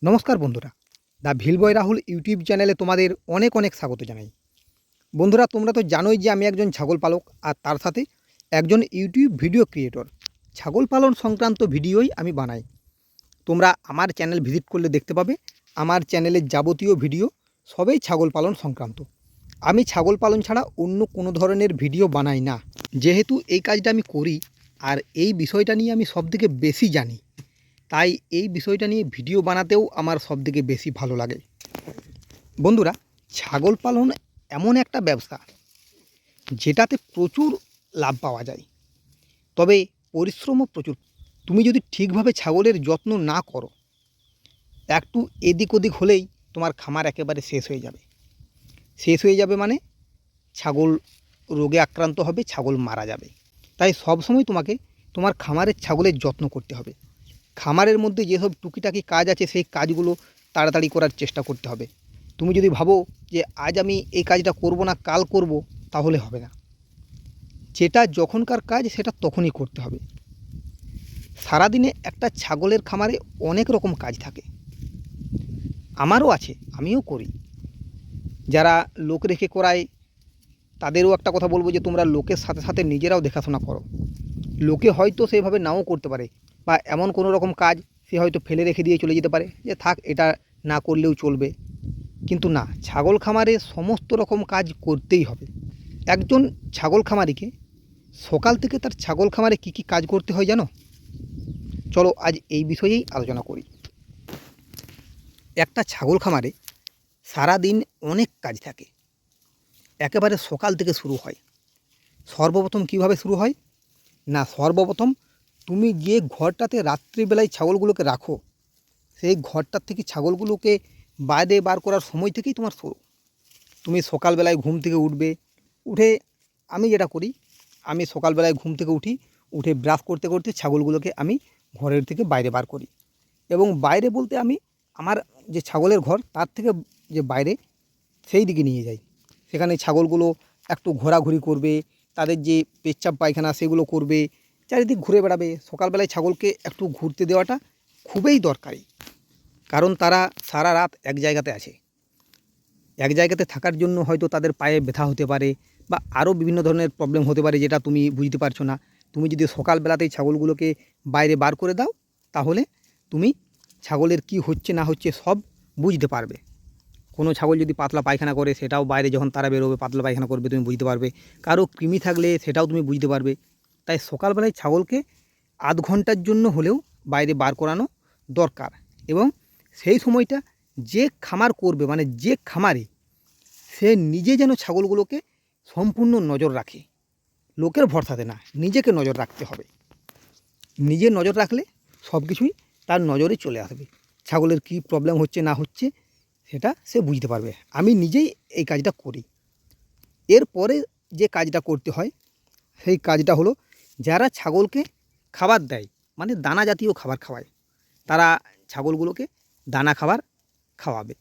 নমস্কার বন্ধুরা, the Bhil boy Rahul YouTube চ্যানেলে তোমাদের অনেক অনেক স্বাগত জানাই। বন্ধুরা, তোমরা তো জানোই যে আমি একজন ছাগল পালক আর তার সাথে একজন ইউটিউব ভিডিও ক্রিয়েটর। ছাগল পালন সংক্রান্ত ভিডিওই আমি বানাই। তোমরা আমার চ্যানেল ভিজিট করলে দেখতে পাবে আমার চ্যানেলের যাবতীয় ভিডিও সবই ছাগল পালন সংক্রান্ত। আমি ছাগল পালন ছাড়া অন্য কোনো ধরনের ভিডিও বানাই না। যেহেতু এই কাজটা আমি করি আর এই বিষয়টা নিয়ে আমি সবথেকে বেশি জানি, তাই এই বিষয়টা নিয়ে ভিডিও বানাতেও আমার সবথেকে বেশি ভালো লাগে। বন্ধুরা, ছাগল পালন এমন একটা ব্যবসা যেটাতে প্রচুর লাভ পাওয়া যায়, তবে পরিশ্রমও প্রচুর। তুমি যদি ঠিকভাবে ছাগলের যত্ন না করো, একটু এদিক ওদিক হলেই তোমার খামার একেবারে শেষ হয়ে যাবে। শেষ হয়ে যাবে মানে ছাগল রোগে আক্রান্ত হবে, ছাগল মারা যাবে। তাই সবসময় তোমাকে তোমার খামারের ছাগলের যত্ন করতে হবে। খামারের মধ্যে যেসব টুকিটাকি কাজ আছে সেই কাজগুলো তাড়াতাড়ি করার চেষ্টা করতে হবে। তুমি যদি ভাবো যে আজ আমি এই কাজটা করব না, কাল করব, তাহলে হবে না। যেটা যখনকার কাজ সেটা তখনই করতে হবে। সারাদিনে একটা ছাগলের খামারে অনেক রকম কাজ থাকে, আমারও আছে, আমিও করি। যারা লোক রেখে করায় তাদেরও একটা কথা বলবো যে তোমরা লোকের সাথে সাথে নিজেরাও দেখাশোনা করো। লোকে হয়তো সেভাবে নাও করতে পারে, বা এমন কোনো রকম কাজ সে হয়তো ফেলে রেখে দিয়ে চলে যেতে পারে যে থাক, এটা না করলেও চলবে। কিন্তু না, ছাগল খামারে সমস্ত রকম কাজ করতেই হবে। একজন ছাগল খামারিকে সকাল থেকে তার ছাগল খামারে কী কী কাজ করতে হয় জানো? চলো আজ এই বিষয়েই আলোচনা করি। একটা ছাগল খামারে সারা দিন অনেক কাজ থাকে, একেবারে সকাল থেকে শুরু হয়। সর্বপ্রথম কিভাবে শুরু হয় না, সর্বপ্রথম তুমি যে ঘরটাতে রাত্রিবেলায় ছাগলগুলোকে রাখো, সেই ঘরটার থেকে ছাগলগুলোকে বাইরে বার করার সময় থেকেই তোমার শুরু। তুমি সকালবেলায় ঘুম থেকে উঠবে, উঠে আমি যেটা করি, আমি সকালবেলায় ঘুম থেকে উঠে ব্রাশ করতে করতে ছাগলগুলোকে আমি ঘরের থেকে বাইরে বার করি। এবং বাইরে বলতে আমি আমার যে ছাগলের ঘর তার থেকে যে বাইরে সেই দিকে নিয়ে যাই। সেখানে ছাগলগুলো একটু ঘোরাঘুরি করবে, তাদের যে পেচ্ছাপ পায়খানা সেগুলো করবে, চারিদিক ঘুরে বেড়াবে। সকালবেলায় ছাগলকে একটু ঘুরতে দেওয়াটা খুবই দরকারি, কারণ তারা সারা রাত এক জায়গাতে আছে। এক জায়গাতে থাকার জন্য হয়তো তাদের পায়ে ব্যথা হতে পারে, বা আরও বিভিন্ন ধরনের প্রবলেম হতে পারে যেটা তুমি বুঝতে পারছো না। তুমি যদি সকালবেলাতেই ছাগলগুলোকে বাইরে বার করে দাও, তাহলে তুমি ছাগলের কি হচ্ছে না হচ্ছে সব বুঝতে পারবে। কোনো ছাগল যদি পাতলা পায়খানা করে, সেটাও বাইরে যখন তারা বেরোবে পাতলা পায়খানা করবে, তুমি বুঝতে পারবে। কারো কৃমি থাকলে সেটাও তুমি বুঝতে পারবে। তাই সকালবেলায় ছাগলকে আধ ঘন্টার জন্য হলেও বাইরে বার করানো দরকার। এবং সেই সময়টা যে খামার করবে, মানে যে খামারে, সে নিজে যেন ছাগলগুলোকে সম্পূর্ণ নজর রাখে। লোকের ভরসাতে না, নিজেকে নজর রাখতে হবে। নিজে নজর রাখলে সব কিছুই তার নজরে চলে আসবে। ছাগলের কী প্রবলেম হচ্ছে না হচ্ছে সেটা সে বুঝতে পারবে। আমি নিজেই এই কাজটা করি। এরপরে যে কাজটা করতে হয় সেই কাজটা হলো, যারা ছাগলকে খাবার দেয়, মানে দানা জাতীয় খাবার খাওয়ায়, তারা ছাগলগুলোকে দানা খাবার খাওয়াবে।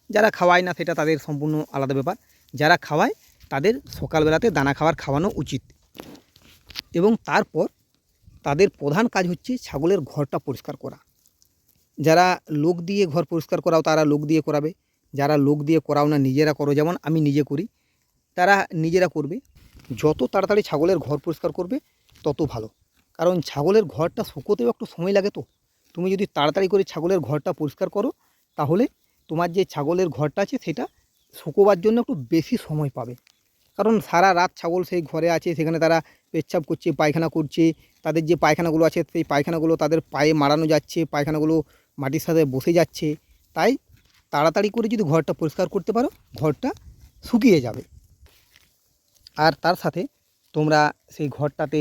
যারা খাওয়ায় না সেটা তাদের সম্পূর্ণ আলাদা ব্যাপার। যারা খাওয়ায় তাদের সকালবেলাতে দানা খাবার খাওয়ানো উচিত। এবং তারপর তাদের প্রধান কাজ হচ্ছে ছাগলের ঘরটা পরিষ্কার করা। যারা লোক দিয়ে ঘর পরিষ্কার করাও তারা লোক দিয়ে করাবে, যারা লোক দিয়ে করাও না নিজেরা করো, যেমন আমি নিজে করি, তারা নিজেরা করবে। যত তাড়াতাড়ি ছাগলের ঘর পরিষ্কার করবে তত ভালো, কারণ ছাগলের ঘরটা শুকোতেও একটু সময় লাগে। তো তুমি যদি তাড়াতাড়ি করে ছাগলের ঘরটা পরিষ্কার করো, তাহলে তোমার যে ছাগলের ঘরটা আছে সেটা শুকোবার জন্য একটু বেশি সময় পাবে। কারণ সারা রাত ছাগল সেই ঘরে আছে, সেখানে তারা পেচ্ছাপ করছে, পায়খানা করছে। তাদের যে পায়খানাগুলো আছে সেই পায়খানাগুলো তাদের পায়ে মারানো যাচ্ছে, পায়খানাগুলো মাটির সাথে বসে যাচ্ছে। তাই তাড়াতাড়ি করে যদি ঘরটা পরিষ্কার করতে পারো, ঘরটা শুকিয়ে যাবে। আর তার সাথে তোমরা সেই ঘরটাতে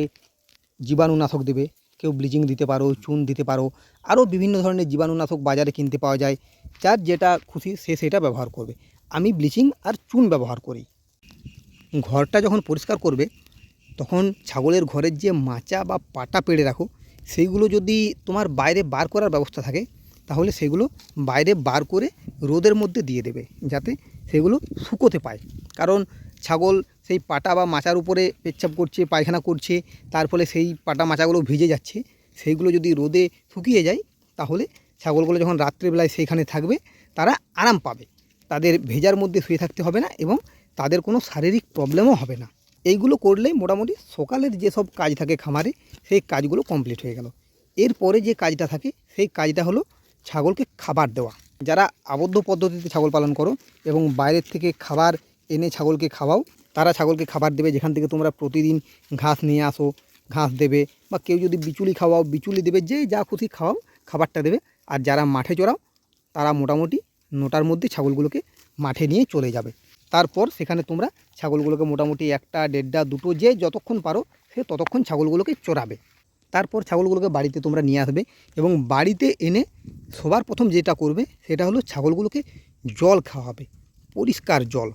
জীবাণুনাশক দেবে। কেউ ব্লিচিং দিতে পারো, চুন দিতে পারো, আরও বিভিন্ন ধরনের জীবাণুনাশক বাজারে কিনতে পাওয়া যায়। যার যেটা খুশি সে সেটা ব্যবহার করবে। আমি ব্লিচিং আর চুন ব্যবহার করি। ঘরটা যখন পরিষ্কার করবে, তখন ছাগলের ঘরের যে মাচা বা পাটা পেড়ে রাখো, সেইগুলো যদি তোমার বাইরে বার করার ব্যবস্থা থাকে, তাহলে সেগুলো বাইরে বার করে রোদের মধ্যে দিয়ে দেবে, যাতে সেগুলো শুকোতে পায়। কারণ ছাগল সেই পাটা বা মাচার উপরে পেচ্ছাপ করছে, পায়খানা করছে, তার ফলে সেই পাটা মাচাগুলো ভিজে যাচ্ছে। সেইগুলো যদি রোদে শুকিয়ে যায়, তাহলে ছাগলগুলো যখন রাত্রিবেলায় সেইখানে থাকবে তারা আরাম পাবে, তাদের ভেজার মধ্যে শুয়ে থাকতে হবে না এবং তাদের কোনো শারীরিক প্রবলেমও হবে না। এইগুলো করলেই মোটামুটি সকালের যেসব কাজ থাকে খামারে সেই কাজগুলো কমপ্লিট হয়ে গেল। এরপরে যে কাজটা থাকে সেই কাজটা হলো ছাগলকে খাবার দেওয়া। যারা আবদ্ধ পদ্ধতিতে ছাগল পালন করো এবং বাইরের থেকে খাবার এনে ছাগলকে খাওয়াও, তারা ছাগলকে খাবার দেবে যেখান থেকে তোমরা প্রতিদিন ঘাস নিয়ে আসো, ঘাস দেবে, বা কেউ যদি বিচুলি খাওয়াও বিচুলি দেবে, যে যা খুশি খাওয়াও খাবারটা দেবে। আর যারা মাঠে চড়াও তারা মোটামুটি 9টার মধ্যে ছাগলগুলোকে মাঠে নিয়ে চলে যাবে। তারপর সেখানে তোমরা ছাগলগুলোকে মোটামুটি 1টা 1.5টা 2টো যে যতক্ষণ পারো সে ততক্ষণ ছাগলগুলোকে চড়াবে। তারপর ছাগলগুলোকে বাড়িতে তোমরা নিয়ে আসবে এবং বাড়িতে এনে সবার প্রথম যেটা করবে সেটা হলো ছাগলগুলোকে জল খাওয়াবে, পরিষ্কার জল।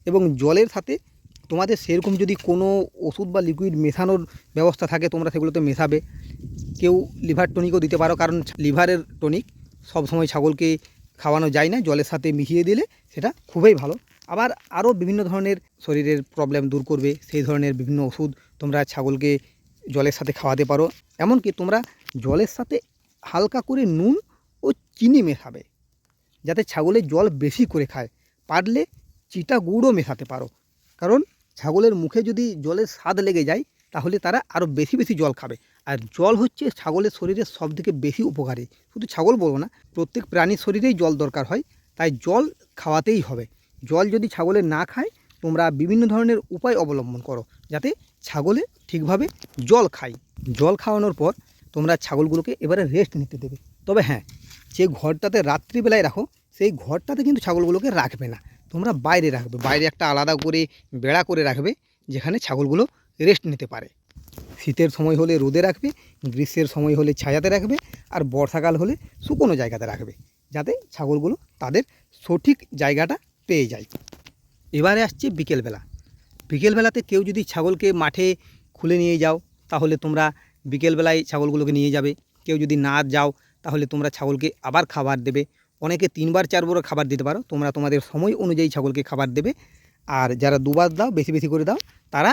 এবং জলের সাথে তোমাদের সেরকম যদি কোনো ওষুধ বা লিকুইড মেশানোর ব্যবস্থা থাকে তোমরা সেগুলোতে মেশাবে। কেউ লিভার টনিকও দিতে পারো, কারণ লিভারের টনিক সবসময় ছাগলকে খাওয়ানো যায় না, জলের সাথে মিশিয়ে দিলে সেটা খুবই ভালো। আবার আরও বিভিন্ন ধরনের শরীরের প্রবলেম দূর করবে সেই ধরনের বিভিন্ন ওষুধ তোমরা ছাগলকে জলের সাথে খাওয়াতে পারো। এমনকি তোমরা জলের সাথে হালকা করে নুন ও চিনি মেশাবে যাতে ছাগলের জল বেশি করে খায়। পারলে চিটা গুড়ও মেশাতে পারো, কারণ ছাগলের মুখে যদি জলের স্বাদ লেগে যায় তাহলে তারা আরও বেশি বেশি জল খাবে। আর জল হচ্ছে ছাগলের শরীরের সবথেকে বেশি উপকারী। শুধু ছাগল বলবো না, প্রত্যেক প্রাণীর শরীরেই জল দরকার হয়, তাই জল খাওয়াতেই হবে। জল যদি ছাগলে না খায় তোমরা বিভিন্ন ধরনের উপায় অবলম্বন করো যাতে ছাগলে ঠিকভাবে জল খায়। জল খাওয়ানোর পর তোমরা ছাগলগুলোকে এবারে রেস্ট নিতে দেবে। তবে হ্যাঁ, যে ঘরটাতে রাত্রিবেলায় রাখো সেই ঘরটাতে কিন্তু ছাগলগুলোকে রাখবে না, তোমরা বাইরে রাখবে। বাইরে একটা আলাদা করে বেড়া করে রাখবে যেখানে ছাগলগুলো রেস্ট নিতে পারে। শীতের সময় হলে রোদে রাখবে, গ্রীষ্মের সময় হলে ছায়াতে রাখবে, আর বর্ষাকাল হলে শুকনো জায়গাতে রাখবে যাতে ছাগলগুলো তাদের সঠিক জায়গাটা পেয়ে যায়। এবারে আসছে বিকেলবেলা। বিকেলবেলাতে কেউ যদি ছাগলকে মাঠে খুলে নিয়ে যাও তাহলে তোমরা বিকেলবেলায় ছাগলগুলোকে নিয়ে যাবে। কেউ যদি না যাও তাহলে তোমরা ছাগলকে আবার খাবার দেবে। অনেকে 3বার 4বারও খাবার দিতে পারো, তোমরা তোমাদের সময় অনুযায়ী ছাগলকে খাবার দেবে। আর যারা 2বার দাও, বেশি বেশি করে দাও, তারা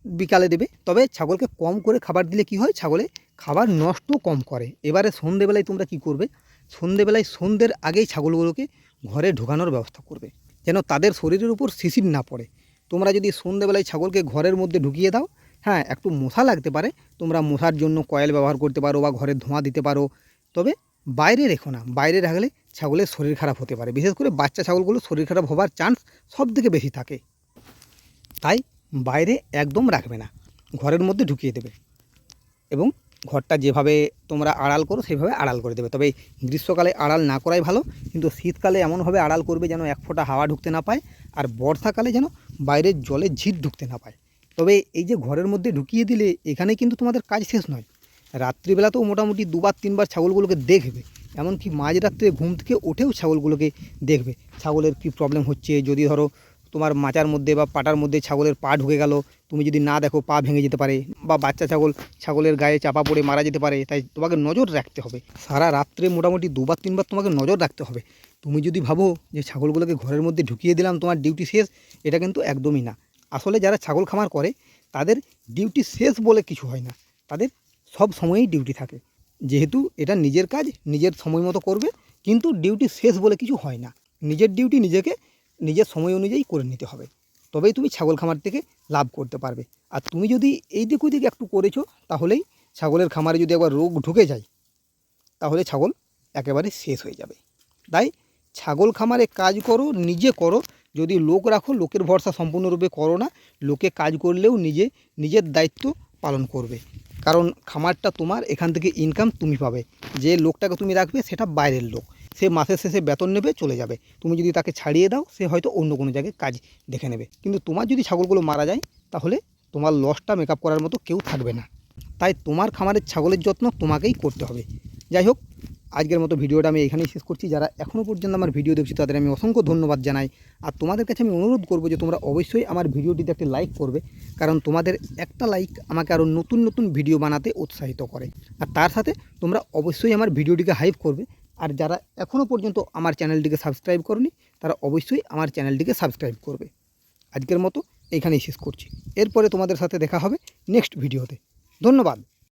বিকালে দেবে। তবে ছাগলকে কম করে খাবার দিলে কি হয়, ছাগলে খাবার নষ্ট কম করে। এবারে সন্ধেবেলায় তোমরা কি করবে, সন্ধেবেলায় সন্ধ্যের আগেই ছাগলগুলোকে ঘরে ঢোকানোর ব্যবস্থা করবে যেন তাদের শরীরের উপর শিশির না পড়ে। তোমরা যদি সন্ধ্যেবেলায় ছাগলকে ঘরের মধ্যে ঢুকিয়ে দাও, হ্যাঁ একটু মশা লাগতে পারে, তোমরা মশার জন্য কয়েল ব্যবহার করতে পারো বা ঘরে ধোঁয়া দিতে পারো, তবে বাইরে রেখো না। বাইরে রাখলে ছাগলের শরীর খারাপ হতে পারে, বিশেষ করে বাচ্চা ছাগলগুলো শরীর খারাপ হওয়ার চান্স সবথেকে বেশি থাকে। তাই বাইরে একদম রাখবে না, ঘরের মধ্যে ঢুকিয়ে দেবে এবং ঘরটা যেভাবে তোমরা আড়াল করো সেভাবে আড়াল করে দেবে। তবে গ্রীষ্মকালে আড়াল না করাই ভালো, কিন্তু শীতকালে এমনভাবে আড়াল করবে যেন এক ফোঁটা হাওয়া ঢুকতে না পায়, আর বর্ষাকালে যেন বাইরের জলে ঝিট ঢুকতে না পায়। তবে এই যে ঘরের মধ্যে ঢুকিয়ে দিলে এখানে কিন্তু তোমাদের কাজ শেষ নয়। রাত্রিবেলাতেও মোটামুটি 2বার 3বার ছাগলগুলোকে দেখবে, এমনকি মাঝরাত্রে ঘুম থেকে উঠেও ছাগলগুলোকে দেখবে ছাগলের কী প্রবলেম হচ্ছে। যদি ধরো তোমার মাচার মধ্যে বা পাটার মধ্যে ছাগলের পা ঢুকে গেল, তুমি যদি না দেখো পা ভেঙে যেতে পারে, বা বাচ্চা ছাগলের গায়ে চাপা পড়ে মারা যেতে পারে। তাই তোমাকে নজর রাখতে হবে, সারা রাত্রে মোটামুটি 2বার 3বার তোমাকে নজর রাখতে হবে। তুমি যদি ভাবো যে ছাগলগুলোকে ঘরের মধ্যে ঢুকিয়ে দিলাম তোমার ডিউটি শেষ, এটা কিন্তু একদমই না। আসলে যারা ছাগল খামার করে তাদের ডিউটি শেষ বলে কিছু হয় না, তাদের সব সময়ই ডিউটি থাকে। যেহেতু এটা নিজের কাজ নিজের সময় মতো করবে, কিন্তু ডিউটি শেষ বলে কিছু হয় না। নিজের ডিউটি নিজেকে নিজের সময় অনুযায়ী করে নিতে হবে, তবেই তুমি ছাগল খামার থেকে লাভ করতে পারবে। আর তুমি যদি এই দিক ওই দিক একটু করেছো তাহলেই ছাগলের খামারে যদি একবার রোগ ঢুকে যায় তাহলে ছাগল একেবারে শেষ হয়ে যাবে। তাই ছাগল খামারে কাজ করো, নিজে করো। যদি লোক রাখো লোকের ভরসা সম্পূর্ণরূপে করো না, লোকে কাজ করলেও নিজের দায়িত্ব পালন করবে, কারণ খামারটা তোমার, এখান থেকে ইনকাম তুমি পাবে। যে লোকটাকে তুমি রাখবে সেটা বাইরের লোক, সে মাসের শেষে বেতন নেবে চলে যাবে। তুমি যদি তাকে ছাড়িয়ে দাও সে হয়তো অন্য কোনো জায়গায় কাজ দেখে নেবে, কিন্তু তোমার যদি ছাগলগুলো মারা যায় তাহলে তোমার লসটা মেকআপ করার মতো কেউ থাকবে না। তাই তোমার খামারের ছাগলের যত্ন তোমাকেই করতে হবে। যাই হোক, আজকের মতো ভিডিওটা আমি এখানেই শেষ করছি। যারা এখনও পর্যন্ত আমার ভিডিও দেখছি তাদের আমি অসংখ্য ধন্যবাদ জানাই। আর তোমাদের কাছে আমি অনুরোধ করব যে তোমরা অবশ্যই আমার ভিডিওটিতে একটি লাইক করবে, কারণ তোমাদের একটা লাইক আমাকে আরও নতুন নতুন ভিডিও বানাতে উৎসাহিত করে। আর তার সাথে তোমরা অবশ্যই আমার ভিডিওটিকে হাইপ করবে। আর যারা এখনও পর্যন্ত আমার চ্যানেলটিকে সাবস্ক্রাইব করনি তারা অবশ্যই আমার চ্যানেলটিকে সাবস্ক্রাইব করবে। আজকের মতো এইখানেই শেষ করছি, এরপরে তোমাদের সাথে দেখা হবে নেক্সট ভিডিওতে। ধন্যবাদ।